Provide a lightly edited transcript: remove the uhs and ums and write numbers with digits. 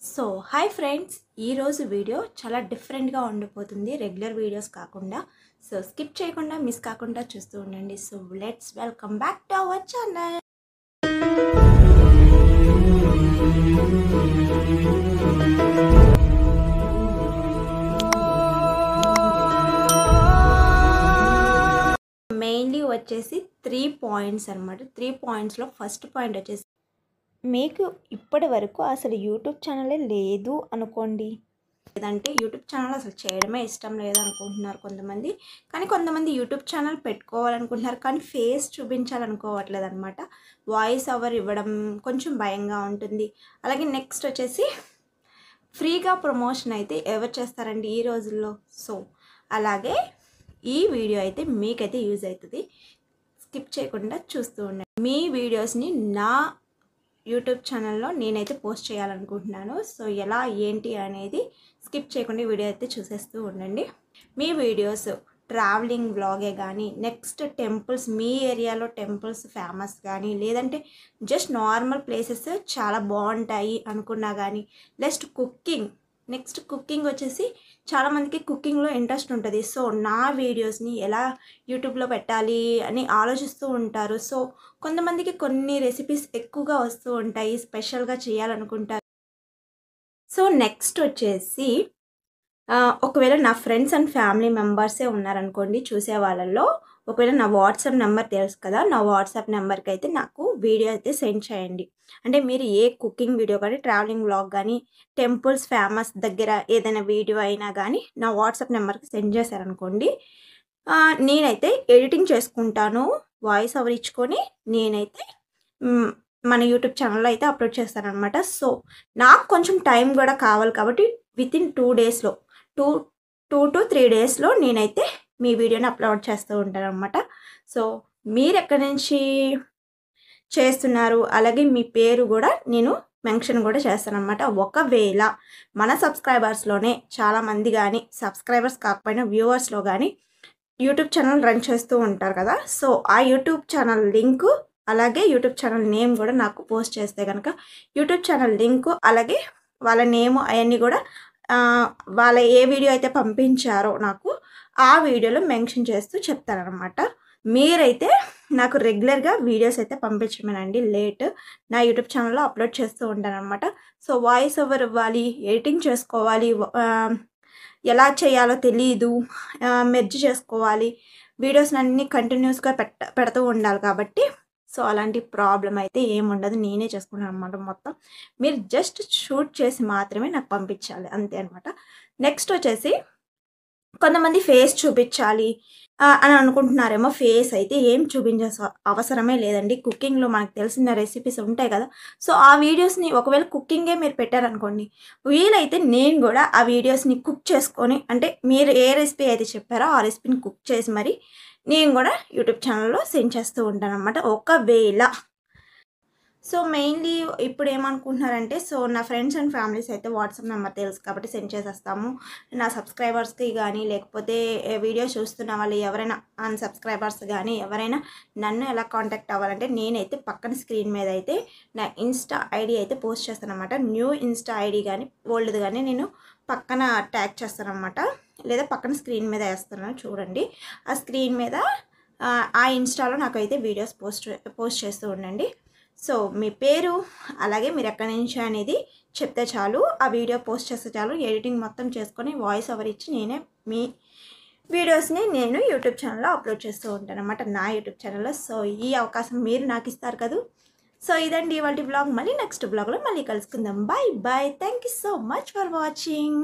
So hi friends, ఈరోజు video చాలా డిఫరెంట్గా ఉండిపోతుంది రెగ్యులర్ వీడియోస్ కాకుండా. సో స్కిప్ చేయకుండా మిస్ కాకుండా చూస్తూ ఉండండి. So let's welcome back to our channel. Mainly వచ్చేసి 3 పాయింట్స్ అనమాట. 3 పాయింట్స్లో ఫస్ట్ పాయింట్ వచ్చేసి, మీకు ఇప్పటి వరకు అసలు యూట్యూబ్ ఛానలే లేదు అనుకోండి, లేదంటే యూట్యూబ్ ఛానల్ అసలు చేయడమే ఇష్టం లేదనుకుంటున్నారు కొంతమంది. కానీ కొంతమంది యూట్యూబ్ ఛానల్ పెట్టుకోవాలనుకుంటున్నారు, కానీ ఫేస్ చూపించాలనుకోవట్లేదు అనమాట. వాయిస్ ఓవర్ ఇవ్వడం కొంచెం భయంగా ఉంటుంది. అలాగే నెక్స్ట్ వచ్చేసి, ఫ్రీగా ప్రమోషన్ అయితే ఎవరు చేస్తారండి ఈ రోజుల్లో. సో అలాగే ఈ వీడియో అయితే మీకైతే యూజ్ అవుతుంది. స్కిప్ చేయకుండా చూస్తూ ఉండండి. మీ వీడియోస్ని నా యూట్యూబ్ ఛానల్లో నేనైతే పోస్ట్ చేయాలనుకుంటున్నాను. సో ఎలా ఏంటి అనేది స్కిప్ చేయకుండా వీడియో అయితే చూసేస్తూ ఉండండి. మీ వీడియోస్ ట్రావెలింగ్ వ్లాగే కానీ, నెక్స్ట్ టెంపుల్స్, మీ ఏరియాలో టెంపుల్స్ ఫేమస్ కానీ, లేదంటే జస్ట్ నార్మల్ ప్లేసెస్ చాలా బాగుంటాయి అనుకున్నా కానీ, నెక్స్ట్ కుకింగ్ వచ్చేసి చాలామందికి కుకింగ్లో ఇంట్రెస్ట్ ఉంటుంది. సో నా వీడియోస్ని ఎలా యూట్యూబ్లో పెట్టాలి అని ఆలోచిస్తూ ఉంటారు. సో కొంతమందికి కొన్ని రెసిపీస్ ఎక్కువగా వస్తూ ఉంటాయి, స్పెషల్గా చేయాలనుకుంటారు. సో నెక్స్ట్ వచ్చేసి, ఒకవేళ నా ఫ్రెండ్స్ అండ్ ఫ్యామిలీ మెంబర్సే ఉన్నారనుకోండి చూసే వాళ్ళల్లో, ఒకవేళ నా వాట్సాప్ నెంబర్ తెలుసు కదా, నా వాట్సాప్ నెంబర్కి అయితే నాకు వీడియో అయితే సెండ్ చేయండి. అంటే మీరు ఏ కుకింగ్ వీడియో కానీ, ట్రావెలింగ్ వ్లాగ్ కానీ, టెంపుల్స్ ఫేమస్ దగ్గర ఏదైనా వీడియో అయినా కానీ నా వాట్సాప్ నెంబర్కి సెండ్ చేశారనుకోండి, నేనైతే ఎడిటింగ్ చేసుకుంటాను, వాయిస్ ఓవర్ ఇచ్చుకొని నేనైతే మన యూట్యూబ్ ఛానల్లో అయితే అప్లోడ్ చేస్తానమాట. సో నాకు కొంచెం టైం కూడా కావాలి కాబట్టి వితిన్ 2 డేస్లో 2 to 3 డేస్లో నేనైతే మీ వీడియోని అప్లోడ్ చేస్తూ ఉంటాను అనమాట. సో మీరు ఎక్కడి నుంచి చేస్తున్నారు, అలాగే మీ పేరు కూడా నేను మెన్షన్ కూడా చేస్తానమాట. ఒకవేళ మన సబ్స్క్రైబర్స్లోనే చాలామంది కానీ, సబ్స్క్రైబర్స్ కాకపోయినా వ్యూవర్స్లో కానీ యూట్యూబ్ ఛానల్ రన్ చేస్తూ ఉంటారు కదా. సో ఆ యూట్యూబ్ ఛానల్ లింకు, అలాగే యూట్యూబ్ ఛానల్ నేమ్ కూడా నాకు పోస్ట్ చేస్తే కనుక, యూట్యూబ్ ఛానల్ లింకు అలాగే వాళ్ళ నేము అవన్నీ కూడా వాళ్ళ ఏ వీడియో అయితే పంపించారో నాకు ఆ వీడియోలో మెన్షన్ చేస్తూ చెప్తారనమాట. మీరైతే నాకు రెగ్యులర్గా వీడియోస్ అయితే పంపించమేనండి. నా యూట్యూబ్ ఛానల్లో అప్లోడ్ చేస్తూ ఉంటానన్నమాట. సో వాయిస్ ఓవర్ ఇవ్వాలి, ఎడిటింగ్ చేసుకోవాలి, ఎలా చేయాలో తెలీదు, మెర్జ్ చేసుకోవాలి, వీడియోస్ అన్నీ కంటిన్యూస్గా పెడుతూ ఉండాలి కాబట్టి, సో అలాంటి ప్రాబ్లం అయితే ఏముండదు, నేనే చేసుకున్నాను అనమాట మొత్తం. మీరు జస్ట్ షూట్ చేసి మాత్రమే నాకు పంపించాలి, అంతే అనమాట. నెక్స్ట్ వచ్చేసి, కొంతమంది ఫేస్ చూపించాలి అని అనుకుంటున్నారేమో. ఫేస్ అయితే ఏం అవసరమే లేదండి. కుకింగ్లో మనకు తెలిసిన రెసిపీస్ ఉంటాయి కదా. సో ఆ వీడియోస్ని ఒకవేళ కుకింగే మీరు పెట్టారనుకోండి, వీలైతే నేను కూడా ఆ వీడియోస్ని కుక్ చేసుకొని, అంటే మీరు ఏ రెసిపీ అయితే చెప్పారో ఆ రెసిపీని కుక్ చేసి మరి నేను కూడా యూట్యూబ్ ఛానల్లో సెండ్ చేస్తూ ఉంటాను అనమాట. ఒకవేళ సో మెయిన్లీ ఇప్పుడు ఏమనుకుంటున్నారంటే, సో నా ఫ్రెండ్స్ అండ్ ఫ్యామిలీస్ అయితే వాట్సాప్ నెంబర్ తెలుసు కాబట్టి సెండ్ చేసేస్తాము. నా సబ్స్క్రైబర్స్కి కానీ, లేకపోతే వీడియో చూస్తున్న వాళ్ళు ఎవరైనా అన్సబ్స్క్రైబర్స్ కానీ ఎవరైనా నన్ను ఎలా కాంటాక్ట్ అవ్వాలంటే, నేనైతే పక్కన స్క్రీన్ మీద అయితే నా ఇన్స్టా ఐడి అయితే పోస్ట్ చేస్తాను అనమాట. న్యూ ఇన్స్టా ఐడి కానీ ఓల్డ్ది కానీ నేను పక్కన ట్యాగ్ చేస్తాను అనమాట, లేదా పక్కన స్క్రీన్ మీద వేస్తున్నాను చూడండి. ఆ స్క్రీన్ మీద ఆ ఇన్స్టాలో నాకైతే వీడియోస్ పోస్ట్ చేస్తూ ఉండండి. సో మీ పేరు అలాగే మీరు ఎక్కడి నుంచి అనేది చెప్తే చాలు, ఆ వీడియో పోస్ట్ చేస్తే చాలు. ఎడిటింగ్ మొత్తం చేసుకొని వాయిస్ ఓవర్ ఇచ్చి నేనే మీ వీడియోస్ని నేను యూట్యూబ్ ఛానల్లో అప్లోడ్ చేస్తూ ఉంటాను అనమాట, నా యూట్యూబ్ ఛానల్లో. సో ఈ అవకాశం మీరు నాకు ఇస్తారు కదా. సో ఇదండి ఇవాళ బ్లాగ్. మళ్ళీ నెక్స్ట్ బ్లాగ్లో మళ్ళీ కలుసుకుందాం. Bye bye. Thank you so much for watching.